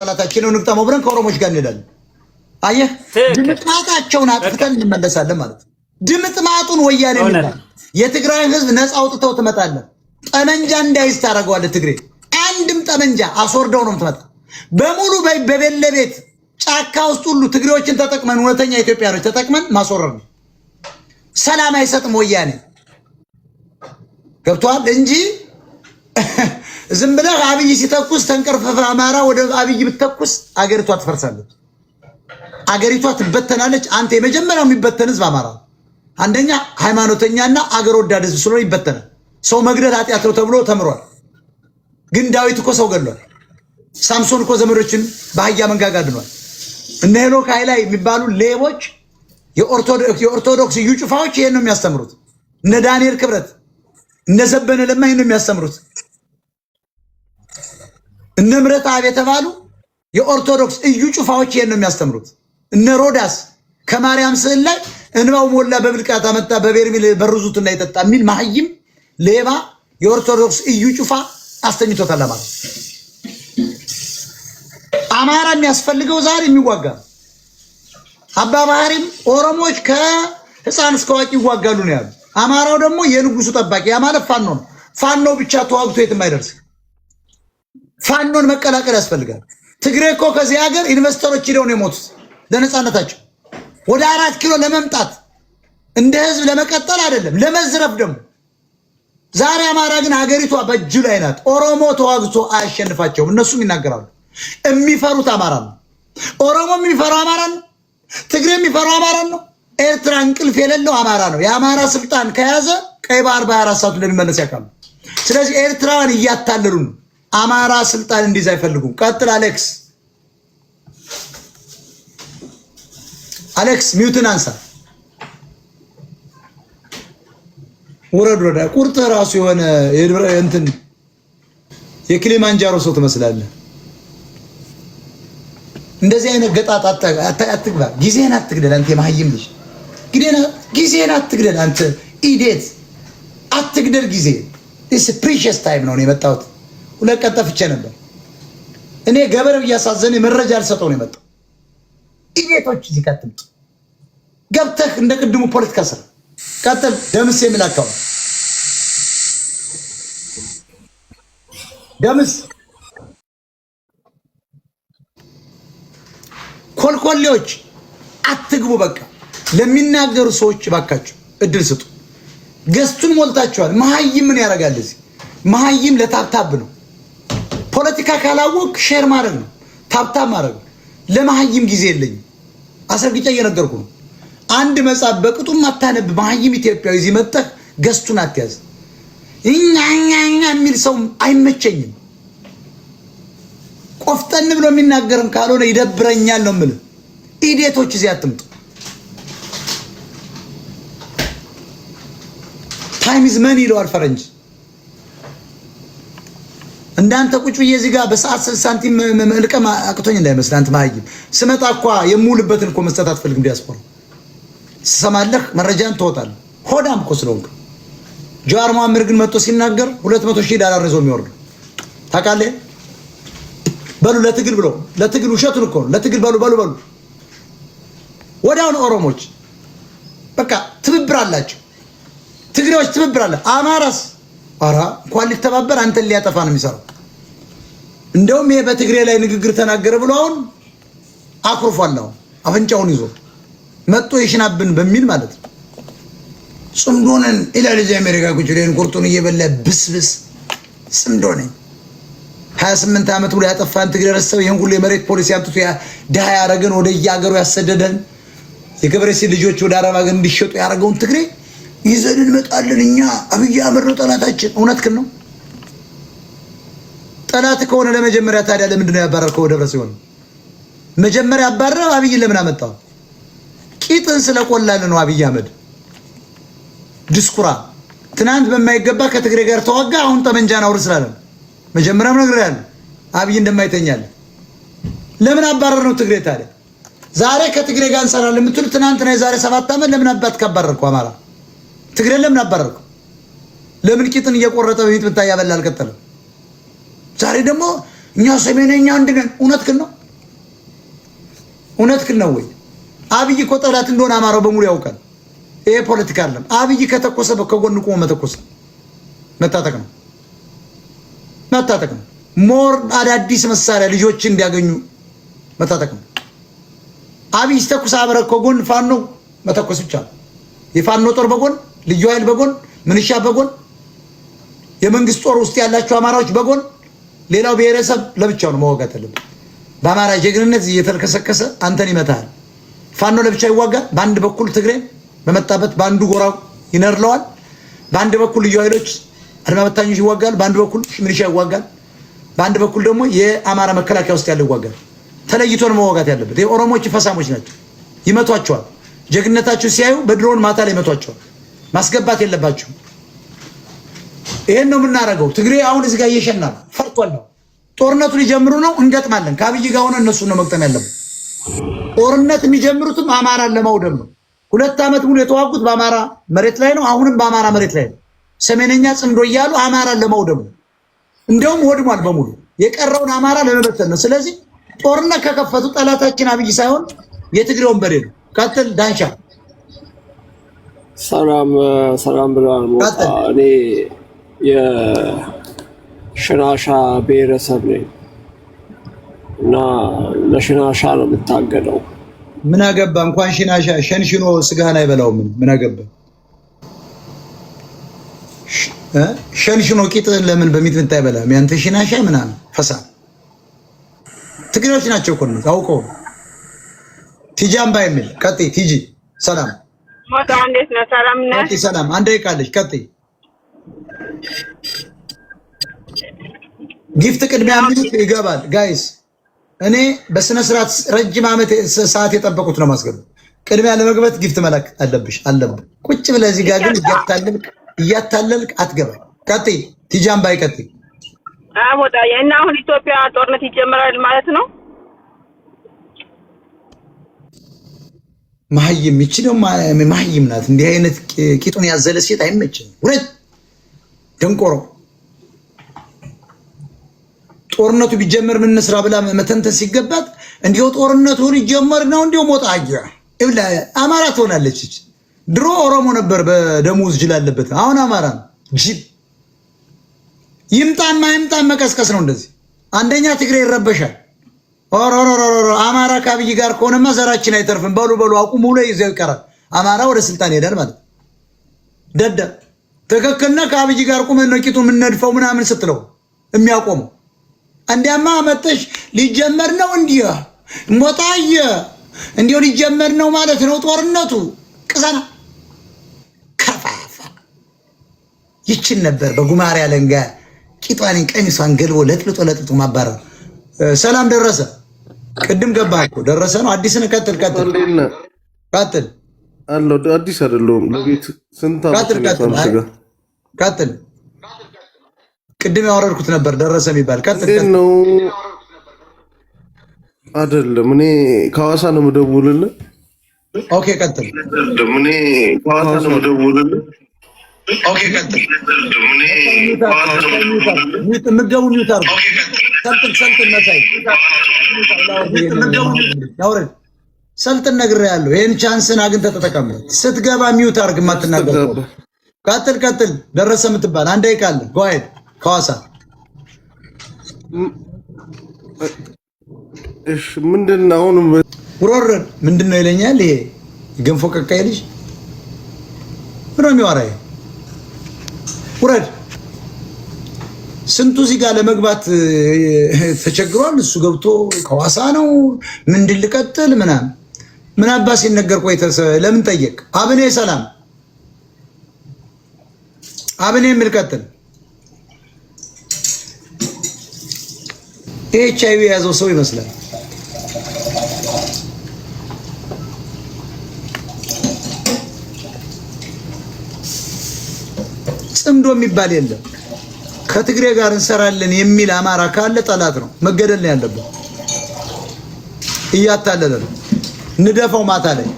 ጠላታችን ነው ንቅጠመው ብለን ከኦሮሞች ጋር እንሄዳለን። አየህ ድምጥማጣቸውን አጥፍተን እንመለሳለን ማለት ነው። ድምጥማጡን ወያኔ ይላል። የትግራይ ህዝብ ነፃ አውጥተው ትመጣለህ። ጠመንጃ እንዳይዝ ታደርገዋለህ። ትግሬ አንድም ጠመንጃ አስወርደው ነው የምትመጣ። በሙሉ በቤለ ቤት ጫካ ውስጥ ሁሉ ትግሬዎችን ተጠቅመን እውነተኛ ኢትዮጵያኖች ተጠቅመን ማስወረድ ነው። ሰላም አይሰጥም ወያኔ ገብቷል እንጂ ዝም ብለህ አብይ ሲተኩስ ተንቀርፈፈ አማራ ወደ አብይ ብትተኩስ አገሪቷ ትፈርሳለች። አገሪቷ ትበተናለች። አንተ የመጀመሪያው የሚበተን ህዝብ አማራ አንደኛ ሃይማኖተኛና አገር ወዳድ ህዝብ ስለሆነ ይበተናል። ሰው መግደል ኃጢአት ነው ተብሎ ተምሯል። ግን ዳዊት እኮ ሰው ገድሏል። ሳምሶን እኮ ዘመዶችን በአህያ መንጋጋ አድኗል። እነ ሄኖክ ኃይላይ የሚባሉ ሌቦች የኦርቶዶክስ እዩ ጩፋዎች ይሄን ነው የሚያስተምሩት። እነ ዳንኤል ክብረት እነ ዘበነ ለማ ይሄን ነው የሚያስተምሩት። እነ ምረት አብ የተባሉ የኦርቶዶክስ እዩ ጩፋዎች ይሄን ነው የሚያስተምሩት። እነ ሮዳስ ከማርያም ስዕል ላይ እንባው ሞላ በብልቃት አመጣ በበርሜል በሩዙትና ይጠጣ የሚል ማህይም ሌባ የኦርቶዶክስ እዩ ጩፋ አስተኝቶታል ማለት። አማራ የሚያስፈልገው ዛሬ የሚዋጋ አባ ባህሪም ኦሮሞዎች ከህፃን እስከ አዋቂ ይዋጋሉ ነው ያሉ። አማራው ደግሞ የንጉሱ ጠባቂ ያ ማለት ፋኖ ነው። ፋኖ ብቻ ተዋግቶ የትም አይደርስ። ፋኖን መቀላቀል ያስፈልጋል። ትግሬ እኮ ከዚህ ሀገር ኢንቨስተሮች ሄደው ነው የሞቱት ለነፃነታቸው። ወደ 4 ኪሎ ለመምጣት እንደ ህዝብ ለመቀጠል አይደለም ለመዝረፍ ደግሞ። ዛሬ አማራ ግን ሀገሪቷ በእጁ ላይ ናት። ኦሮሞ ተዋግቶ አያሸንፋቸውም። እነሱም ይናገራሉ። የሚፈሩት አማራ ነው። ኦሮሞ የሚፈራው አማራ ነው። ትግሬ የሚፈራው አማራ ነው። ኤርትራ እንቅልፍ የሌለው አማራ ነው። የአማራ ስልጣን ከያዘ ቀይ ባህር በ24 ሰዓት እንደሚመለስ ያውቃሉ። ስለዚህ ኤርትራን እያታለሉ ነው። አማራ ስልጣን እንዲይዝ አይፈልጉም። ቀጥል አሌክስ። አሌክስ ሚውትን አንሳ። ወረድ ቁርጥ ራሱ የሆነ እንትን የክሊማንጃሮ ሰው ትመስላለህ። እንደዚህ አይነት ገጣጣ አትግባ። ጊዜህን አትግደል አንተ የማህይም ልጅ። ጊዜህን አትግደል አንተ ኢዴት። አትግደል ጊዜ። this precious time ነው የመጣሁት። 2 ቀን ጠፍቼ ነበር። እኔ ገበሬው እያሳዘነ መረጃ አልሰጠው ነው የመጣው። ኢዴቶች እዚህ ካትምጡ ገብተህ እንደ ቅድሙ ፖለቲካ ስራ ቀጥል። ደምስ የሚላካው ደምስ ኮልኮሌዎች አትግቡ። በቃ ለሚናገሩ ሰዎች ባካችሁ እድል ስጡ። ገስቱን ሞልታችኋል። መሀይም ምን ያደርጋል እዚህ? መሀይም ለታብታብ ነው። ፖለቲካ ካላወቅ ሼር ማድረግ ነው፣ ታብታብ ማድረግ ነው። ለመሀይም ጊዜ የለኝም። አሰርግጫ እየነገርኩ ነው። አንድ መጽሐፍ በቅጡም አታነብ መሀይም ኢትዮጵያዊ እዚህ መጥተህ ገስቱን አትያዝ። እኛኛ የሚል ሰው አይመቸኝም። ቆፍጠን ብሎ የሚናገርም ካልሆነ ይደብረኛል ነው የምልህ። ኢዴቶች እዚህ አትምጡ። ታይም ኢዝ መኒ ይለዋል ፈረንጅ። እንዳንተ ቁጭ ብዬ እዚህ ጋር በሰዓት 60 ሳንቲም መልቀም አቅቶኝ እንዳይመስል። አንተ መሀይም ስመጣ እኮ የምውልበትን እኮ መስጠት አትፈልግም። ዲያስፖራ ትሰማለህ፣ መረጃን ትወጣለህ። ሆዳም እኮ ስለሆንክ። ጀዋር መሐመድ ግን መጥቶ ሲናገር $200,000 ይዞ የሚወርድ ታውቃለህ። በሉ ለትግል ብሎ ለትግል ውሸቱን እኮ ለትግል በሉ ወዲያውኑ ኦሮሞች በቃ ትብብር አላቸው። ትግሬዎች ትብብር አለ። አማራስ አራ እንኳን ሊተባበር አንተን ሊያጠፋ ነው የሚሰራው። እንደውም ይሄ በትግሬ ላይ ንግግር ተናገረ ብሎ አሁን አኩርፏል። አሁን አፍንጫውን ይዞ መጥቶ ይሽናብን በሚል ማለት ነው። ጽምዶነን ኢላሊ ዘአሜሪካ ጉጅሌን ቁርጡን እየበላ ብስብስ ጽምዶነን 28 ዓመት ብሎ ያጠፋን ትግሬ ረሰው ይሄን ሁሉ የመሬት ፖሊሲ አምጥቶ ድሃ ያረገን ወደ ያገሩ ያሰደደን የገበሬ ልጆች ወደ አረብ ሀገር እንዲሸጡ ያረገውን ትግሬ ይዘን እንመጣለን እኛ። አብይ አህመድ ነው ጠላታችን። እውነትህን ነው። ጠላት ከሆነ ለመጀመሪያ ታዲያ ለምንድን ነው ያባረርከው? ደብረ ሲሆን መጀመሪያ ያባረረው አብይ ለምን አመጣው? ቂጥን ስለቆላል ነው አብይ አህመድ ድስኩራ። ትናንት በማይገባ ከትግሬ ጋር ተዋጋ። አሁን ጠመንጃን አውርድ ስላለ መጀመሪያም ነግሬሃለሁ አብይ እንደማይተኛል። ለምን አባረር ነው ትግሬ ታዲያ? ዛሬ ከትግሬ ጋር እንሰራለን የምትሉ ትናንትና የዛሬ 7 ዓመት ለምን አባት ካባረርከው? አማራ ትግሬ ለምን አባረርከው? ለምን ቂጥን እየቆረጠ በሚጥምታ ያበላል? ቀጠለ። ዛሬ ደግሞ እኛ ሰሜነኛ አንድነን እውነትክን ነው እውነትክን ነው ወይ? አብይ እኮ ጠላት እንደሆነ አማራው በሙሉ ያውቃል። ይሄ ፖለቲካ አይደለም። አብይ ከተኮሰ ከጎን ቆሞ መተኮስ መታጠቅ ነው መታጠቅ ነው። ሞር አዳዲስ መሳሪያ ልጆች እንዲያገኙ መታጠቅ ነው። አብይ ሲተኩስ አብረህ ከጎን ፋኖ መተኮስ ብቻ ነው። የፋኖ ጦር በጎን ልዩ ኃይል በጎን ምንሻ በጎን የመንግስት ጦር ውስጥ ያላቸው አማራዎች በጎን ሌላው ብሔረሰብ ለብቻው ነው መዋጋት ያለበት። በአማራ ጀግንነት እየተልከሰከሰ አንተን ይመታል። ፋኖ ለብቻ ይዋጋል። በአንድ በኩል ትግሬ በመጣበት በአንዱ ጎራው ይነርለዋል። በአንድ በኩል ልዩ ኃይሎች አድማ በታኞች ይዋጋል። በአንድ በኩል ምንሻ ይዋጋል። በአንድ በኩል ደግሞ የአማራ መከላከያ ውስጥ ያለው ይዋጋል። ተለይቶ ነው መዋጋት ያለበት። የኦሮሞች ፈሳሞች ናቸው፣ ይመቷቸዋል። ጀግንነታቸው ሲያዩ በድሮን ማታ ላይ ይመቷቸዋል። ማስገባት የለባቸው። ይሄን ነው የምናደርገው። ትግሬ አሁን እዚህ ጋር እየሸና ነው፣ ፈርቷል ነው። ጦርነቱ ሊጀምሩ ነው፣ እንገጥማለን። ከአብይ ጋር ሆነ እነሱ ነው መግጠም ያለበት። ጦርነት የሚጀምሩትም አማራን ለማውደም ነው። 2 ዓመት ሙሉ የተዋጉት በአማራ መሬት ላይ ነው። አሁንም በአማራ መሬት ላይ ነው። ሰሜነኛ ጽምዶ እያሉ አማራን ለማውደም ነው። እንደውም ወድሟል በሙሉ። የቀረውን አማራ ለመበተን ነው። ስለዚህ ጦርነት ከከፈቱ ጠላታችን አብይ ሳይሆን የትግሬ ወንበዴ ነው። ቀጥል ዳንሻ። ሰላም ብለዋል። ሞጣ እኔ የሽናሻ ብሔረሰብ ነኝ እና ለሽናሻ ነው የምታገለው። ምን አገባ? እንኳን ሽናሻ ሸንሽኖ ስጋህን አይበላውም። ምን አገባ? ሸንሽኖ ቂጥን ለምን በሚጥምጣ አይበላም? ያንተ ሽናሻ ምናምን ፈሳ ትግሬዎች ናቸው እኮ ነው አውቀው። ቲጂ አምባ የሚል ቀጥይ። ቲጂ ሰላም ሞጣ እንዴት ነው? ሰላም ነህ? ቀጥይ። ሰላም አንዴ ቃልሽ ቀጥይ። ጊፍት ቅድሚያ ሚኒት ይገባል ጋይስ። እኔ በስነ ስርዓት ረጅም ዓመት ሰዓት የጠበቁት ነው ማስገባት። ቅድሚያ ለመግባት ጊፍት መላክ አለብሽ አለብህ። ቁጭ ብለህ እዚህ ጋር ግን እያታለልክ አትገባም። ቀጥይ ቲጂ አምባ ቀጥይ። ሞጣ እና አሁን ኢትዮጵያ ጦርነት ይጀምራል ማለት ነው። ማህይም ይቺ ነው ማህይም ናት። እንዲህ አይነት ቂጡን ያዘለ ሴት አይመችም። ሁለት ደንቆሮ ጦርነቱ ቢጀመር ምን እንስራ ብላ መተንተን ሲገባት እንዲሁ ጦርነቱ ሊጀመር ነው እንዲሁ ሞጣ አያ ይብላ አማራ ትሆናለች። ድሮ ኦሮሞ ነበር በደሞዝ ጅል አለበት። አሁን አማራ ነው ጅል። ይምጣማ መቀስቀስ ነው እንደዚህ። አንደኛ ትግሬ ይረበሻል። ኦሮሮሮሮ አማራ ከአብይ ጋር ከሆነማ ዘራችን አይተርፍም። በሉ አቁሙ ላይ ይዘው ይቀራል። አማራ ወደ ስልጣን ይሄዳል ማለት ደደ ተከከልና ከአብይ ጋር ቁመን ነው ቂጡ የምንነድፈው ምናምን ስትለው የሚያቆመው እንዲያማ መጥተሽ ሊጀመር ነው እንዲያ ሞጣየ እንዲው ሊጀመር ነው ማለት ነው ጦርነቱ። ቅሰና ከፋፋ ይችን ነበር በጉማሬ አለንጋ ቂጧን ቀሚሷን ገልቦ ለጥልጦ ማባረር። ሰላም ደረሰ። ቅድም ገባህ እኮ ደረሰ ነው። አዲስን ቀጥል አለው። አዲስ አይደለም ለቤት ስንት ቀጥል። ቅድም ያወረድኩት ነበር ደረሰ የሚባል ቀጥል ነው አይደለም። እኔ ከሐዋሳ ነው የምደውልልህ። ኦኬ ቀጥል። እኔ ከሐዋሳ ነው የምደውልልህ። ኦኬ ቀጥል። ምትገቡ ኒውታር ሰልጥን መሳይ ያውረድ ሰልጥን ነግሬሃለሁ። ይሄን ቻንስን አግኝተህ ተጠቀምበት። ስትገባ ሚውት አድርግ። የማትናገር ቀጥል። ደረሰ የምትባል አንዴ ቃል ጎይድ ከሐዋሳ እሺ ምንድን ነው አሁን ውረረድ ምንድን ነው ይለኛል። ይሄ ገንፎ ቀቃይ ልጅ ምን ነው የሚወራው? ውረድ። ስንቱ እዚህ ጋር ለመግባት ተቸግሯል። እሱ ገብቶ ከሐዋሳ ነው ምንድን ልቀጥል ምናምን ምን አባስ ሲነገር ቆይተህ ለምን ጠየቅ? አብኔ ሰላም አብኔ ምን ልቀጥል? ኤችአይቪ የያዘው ሰው ይመስላል። ጽምዶ የሚባል የለም። ከትግሬ ጋር እንሰራለን የሚል አማራ ካለ ጠላት ነው፣ መገደል ነው ያለበት። እያታለለ ነው። ንደፈው ማታ ላይ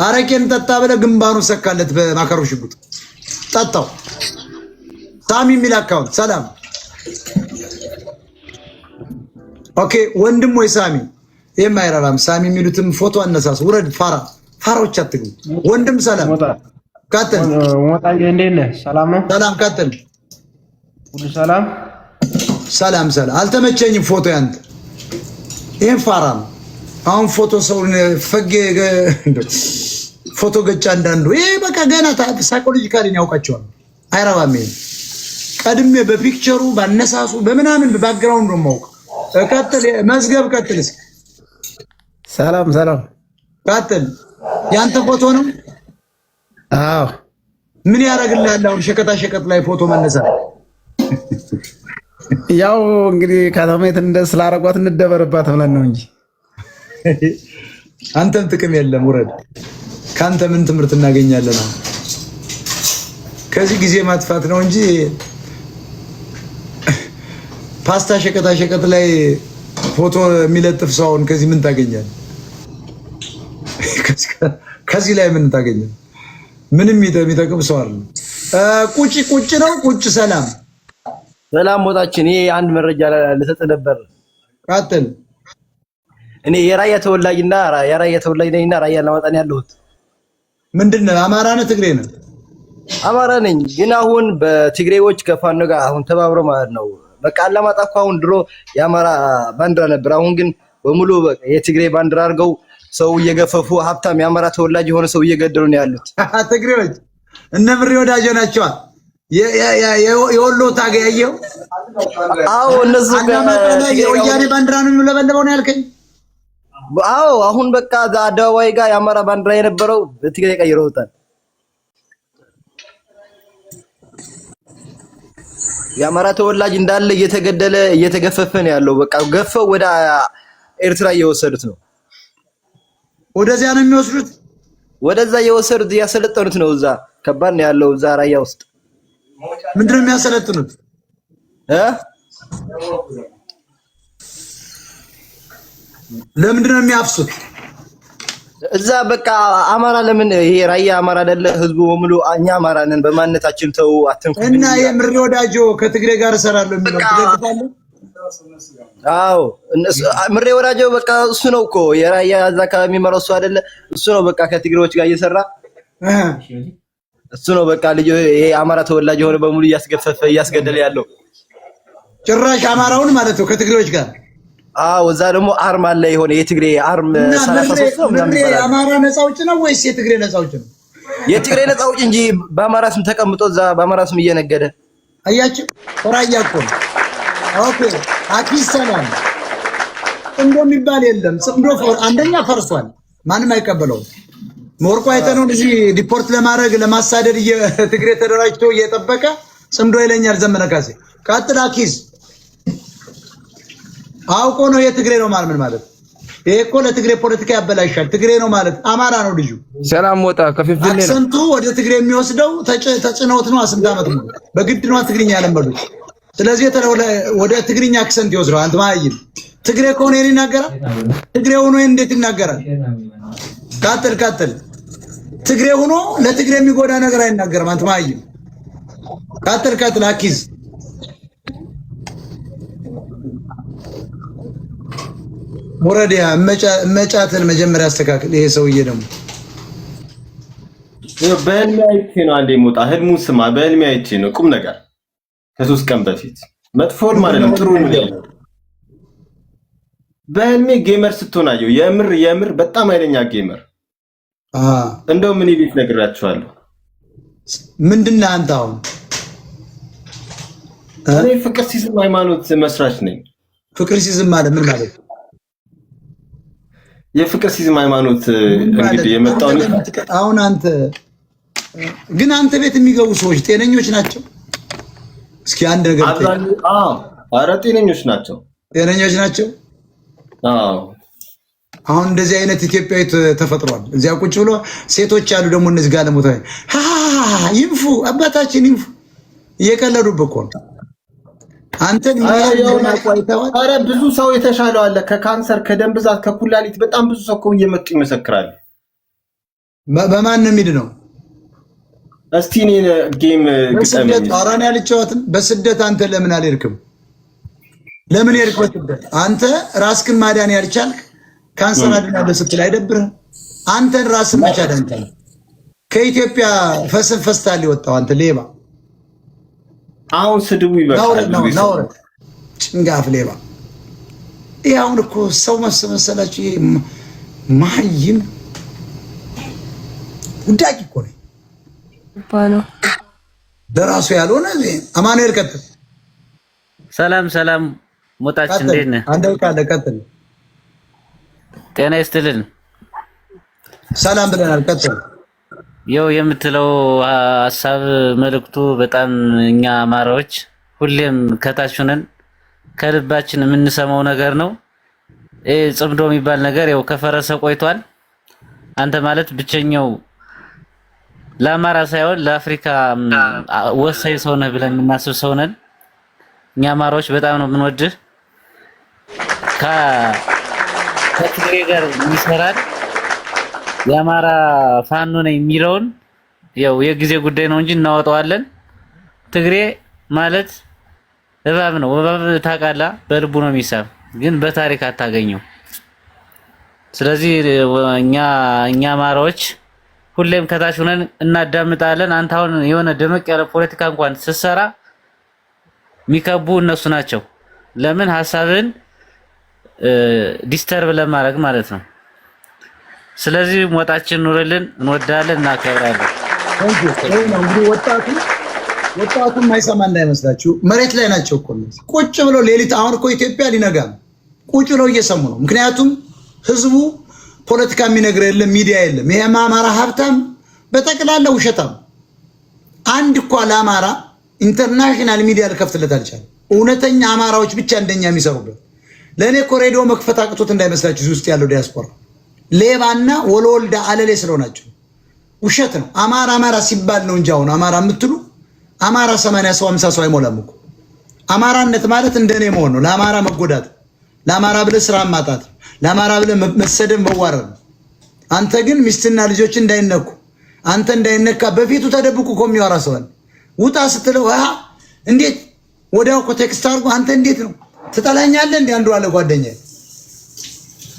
አረቄን ጠጣ ብለህ ግንባሩን ሰካለት በማከሩ ሽጉጥ ጠጣው። ሳሚ የሚል አካውንት ሰላም ኦኬ ወንድም ወይ ሳሚ የማይራራም ሳሚ የሚሉትም ፎቶ አነሳስ ውረድ ፋራዎች አትግቡ ወንድም ሰላም ቀጥል ሞጣዬ እንዴት ነህ ሰላም ነው ሰላም ቀጥል ሁሉ ሰላም ሰላም አልተመቸኝም ፎቶ ያንተ ይሄን ፋራ ነው አሁን ፎቶ ሰውን ፈገ ፎቶ ገጫ እንዳንዱ ይሄ በቃ ገና ሳይኮሎጂካሊ ያውቃቸዋል አይራባም ይሄ ቀድሜ በፒክቸሩ ባነሳሱ በምናምን በባክግራውንድ ነው ማውቅ ቀጥል መዝገብ ቀጥል እስኪ ሰላም ቀጥል ያንተ ፎቶ ነው አዎ ምን ያደርግልሃል አሁን ሸቀጣ ላይ ፎቶ መነሳት ያው እንግዲህ ከተማይት ስላረጓት እንደበረባት ብለን ነው እንጂ አንተም ጥቅም የለም ውረድ ካንተ ምን ትምህርት እናገኛለን ከዚህ ጊዜ ማጥፋት ነው እንጂ ፓስታ ሸቀጣ ላይ ፎቶ የሚለጥፍ ሰውን ከዚህ ምን ታገኛለህ ከዚህ ላይ ምን ታገኛለህ ምንም የሚጠቅም ሰው አይደለም ቁጭ ነው ሰላም ሞታችን ይሄ አንድ መረጃ ልሰጥ ነበር ቀጥል እኔ የራያ ተወላጅ ነኝና ራያ ለማጣን ያለሁት ምንድነው አማራ ነህ ትግሬ ነህ አማራ ነኝ ግን አሁን በትግሬዎች ከፋኖ ጋር አሁን ተባብሮ ማለት ነው በቃ አላማጣ አሁን ድሮ የአማራ ባንዲራ ነበር አሁን ግን በሙሉ የትግሬ ባንዲራ አድርገው ሰው እየገፈፉ ሀብታም የአማራ ተወላጅ የሆነ ሰው እየገደሉ ነው ያሉት ትግሬዎች እነ ምሬ ወዳጆ ናቸው የወሎ ታገያየው አዎ እነሱ የወያኔ ባንዲራ ነው የሚለበለበው ነው ያልከኝ አዎ አሁን በቃ አደባባይ ጋር የአማራ ባንዲራ የነበረው በትግሬ ቀይረውታል የአማራ ተወላጅ እንዳለ እየተገደለ እየተገፈፈ ነው ያለው በቃ ገፈው ወደ ኤርትራ እየወሰዱት ነው ወደዚያ ነው የሚወስዱት ወደዛ እየወሰዱት ያሰለጠኑት ነው እዛ ከባድ ነው ያለው እዛ ራያ ውስጥ ምንድነው የሚያሰለጥኑት ለምንድነው የሚያፍሱት እዛ በቃ አማራ ለምን ይሄ ራያ አማራ አይደለ ህዝቡ በሙሉ እኛ አማራ ነን በማንነታችን ተው አትንኩ እና የምሬ ወዳጆ ከትግሬ ጋር እሰራለሁ የሚለው ትደግፋለህ አዎ ምሬ ወዳጆ በቃ እሱ ነው እኮ የራያ እዛ አካባቢ የሚመራው እሱ አይደለ እሱ ነው በቃ ከትግሬዎች ጋር እየሰራ እሱ ነው በቃ ልጅ ይሄ አማራ ተወላጅ የሆነ በሙሉ እያስገፈፈ እያስገደለ ያለው ጭራሽ አማራውን ማለት ነው ከትግሬዎች ጋር አዎ እዛ ደግሞ አርም አለ የሆነ የትግሬ አርም 33 ነው ምናምን ይባላል የአማራ ነፃ አውጪ ነው ወይስ የትግሬ ነፃ አውጪ ነው የትግሬ ነፃ አውጪ እንጂ በአማራ ስም ተቀምጦ እዛ በአማራ ስም እየነገደ አያችሁ ራያ እኮ ኦኬ አኪስ ሰላም ጽምዶ የሚባል የለም ጽምዶ አንደኛ ፈርሷል ማንም አይቀበለው ሞርቆ አይተነው እዚህ ዲፖርት ለማድረግ ለማሳደድ የትግሬ ተደራጅቶ እየጠበቀ ጽምዶ ይለኛል ዘመነ ካሴ ቀጥል አኪስ አውቆ ነው የትግሬ ነው ማለት ይሄ እኮ ለትግሬ ፖለቲካ ያበላሻል ትግሬ ነው ማለት አማራ ነው ልጁ ሰላም ሞጣ ከፍፍል ነው አክሰንቱ ወደ ትግሬ የሚወስደው ተጭነውት ነው አስንታመት ነው በግድ ነው ትግርኛ ያለመዱት ስለዚህ ወደ ትግርኛ አክሰንት ይወስደው አንተ ማይል ትግሬ ከሆነ ይናገራል ትግሬ ሆኖ እንዴት ይናገራል ቀጥል ትግሬ ሆኖ ለትግሬ የሚጎዳ ነገር አይናገርም አንተ ማይል ቀጥል አኪዝ ወረዲያ መጫተን መጀመሪያ አስተካክል ይሄ ሰውዬ ደግሞ በህልሜ አይቼ ነው አንዴ ሞጣ ህልሙን ስማ በህልሜ አይቼ ነው ቁም ነገር ከ3 ቀን በፊት መጥፎን ማለት ነው ጥሩ ነው በህልሜ ጌመር ስትሆናየው የምር በጣም ኃይለኛ ጌመር እንደው ምን ይልት ነግራችኋለሁ ምንድነው አንተ አሁን እኔ ፍቅር ሲዝም ሃይማኖት መስራች ነኝ ፍቅር ሲዝም ማለት ምን ማለት የፍቅር ሲዝም ሃይማኖት እንግዲህ የመጣው አሁን አንተ ግን አንተ ቤት የሚገቡ ሰዎች ጤነኞች ናቸው እስኪ አንድ ነገር ኧረ ጤነኞች ናቸው አዎ አሁን እንደዚህ አይነት ኢትዮጵያዊ ተፈጥሯል እዚያ ቁጭ ብሎ ሴቶች አሉ ደግሞ እነዚህ ጋር ለሞታ ይንፉ አባታችን ይንፉ እየቀለዱብህ እኮ አንተን ኧረ ብዙ ሰው የተሻለው አለ ከካንሰር ከደም ብዛት ከኩላሊት በጣም ብዙ ሰው እኮ እየመጡ ይመሰክራል በማን ነው የሚድነው እስቲ እኔ ጌም በስደት አራን ያልጨዋትን በስደት አንተ ለምን አልሄድክም ለምን የርክበት አንተ ራስክን ማዳን ያልቻልክ ካንሰር አድናለሁ ስትል አይደብርም? አንተን ራስን መቻል አንተ ከኢትዮጵያ ፈስታል ይወጣው አንተ ሌባ። አሁን ስድቡ ይበቃል። ነው ጭንጋፍ ሌባ። ያውን እኮ ሰው መሰላችሁ ማይም ጉዳይ እኮ ነው ባኖ ደራሱ ያልሆነ አማኑኤል ቀጥል። ሰላም ሞጣችን እንዴት ነህ? አንተ ካለ ቀጥል። ጤና ይስጥልን። ሰላም ብለናል። ቀጥል። ያው የምትለው ሐሳብ መልእክቱ በጣም እኛ አማራዎች ሁሌም ከታች ሆነን ከልባችን የምንሰማው ነገር ነው። ጽምዶ የሚባል ነገር ያው ከፈረሰ ቆይቷል። አንተ ማለት ብቸኛው ለአማራ ሳይሆን ለአፍሪካ ወሳኝ ሰው ነህ ብለን የምናስብ ሰው ነን። እኛ አማራዎች በጣም ነው የምንወድህ። ከትግሬ ጋር የሚሰራን የአማራ ፋኖ ነኝ የሚለውን ያው የጊዜ ጉዳይ ነው እንጂ እናወጣዋለን። ትግሬ ማለት እባብ ነው። እባብ ታውቃለህ፣ በልቡ ነው የሚሳብ፣ ግን በታሪክ አታገኘው። ስለዚህ እኛ አማራዎች ሁሌም ከታች ሆነን እናዳምጣለን። አንተ አሁን የሆነ ደመቅ ያለ ፖለቲካ እንኳን ስትሰራ የሚከቡ እነሱ ናቸው። ለምን ሐሳብን ዲስተርብ ለማድረግ ማለት ነው። ስለዚህ ሞጣችን ኑርልን፣ እንወዳለን፣ እናከብራለን። እንግዲህ ወጣቱ ማይሰማ እንዳይመስላችሁ መሬት ላይ ናቸው እኮ ቁጭ ብለው ሌሊት። አሁን እኮ ኢትዮጵያ ሊነጋ ቁጭ ብለው እየሰሙ ነው። ምክንያቱም ህዝቡ ፖለቲካ የሚነግር የለም፣ ሚዲያ የለም። ይሄ አማራ ሀብታም በጠቅላላ ውሸታም። አንድ እኮ ለአማራ ኢንተርናሽናል ሚዲያ ልከፍትለት አልቻለም። እውነተኛ አማራዎች ብቻ እንደኛ የሚሰሩበት። ለእኔ እኮ ሬዲዮ መክፈት አቅቶት እንዳይመስላችሁ እዚህ ውስጥ ያለው ዲያስፖራ ሌባና ወለወልዳ አለሌ ስለሆናቸው ውሸት ነው። አማራ ሲባል ነው እንጂ አሁን አማራ የምትሉ አማራ 80 ሰው 50 ሰው አይሞላም እኮ። አማራነት ማለት እንደኔ መሆን ነው። ለአማራ መጎዳት፣ ለአማራ ብለህ ስራ ማጣት፣ ለአማራ ብለህ መሰደብ መዋረድ። አንተ ግን ሚስትና ልጆች እንዳይነኩ አንተ እንዳይነካ በፊቱ ተደብቁ እኮ የሚያወራ ሰው አለ። ውጣ ስትለው እንዴት ወዲያው እኮ ቴክስት አድርጎ አንተ እንዴት ነው ትጠላኛለህ እንዴ? አንዱ አለ ጓደኛዬ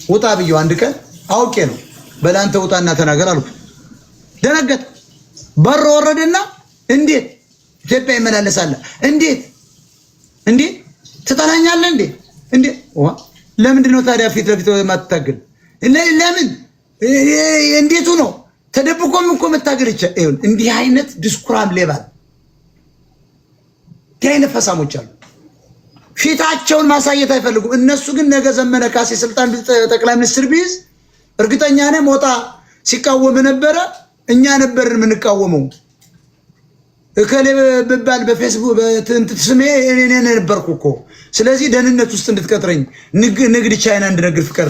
ውጣ ብየው አንድ ቀን አውቄ ነው በላንተ ውጣና ተናገር አልኩ። ደነገጥ በር ወረደና እንዴት ኢትዮጵያ ይመላለሳል? እንዴት ትጠላኛለህ እንዴ? ለምንድን ነው ታዲያ ፊት ለፊት የማትታገል? ለምን እንዴቱ ነው ተደብቆም እኮ መታገል ይችላል። እንዲህ አይነት ድስኩራም ሌባል ከአይነ ፈሳሞች አሉ። ፊታቸውን ማሳየት አይፈልጉም። እነሱ ግን ነገ ዘመነ ካሴ ስልጣን ጠቅላይ ሚኒስትር ቢይዝ እርግጠኛ ነኝ ሞጣ ሲቃወም ነበረ፣ እኛ ነበርን የምንቃወመው። እከሌ ብባል በፌስቡክ በትንት ስሜ እኔ ነበርኩ እኮ። ስለዚህ ደህንነት ውስጥ እንድትቀጥረኝ ንግድ ቻይና እንድነግር ፍቀድ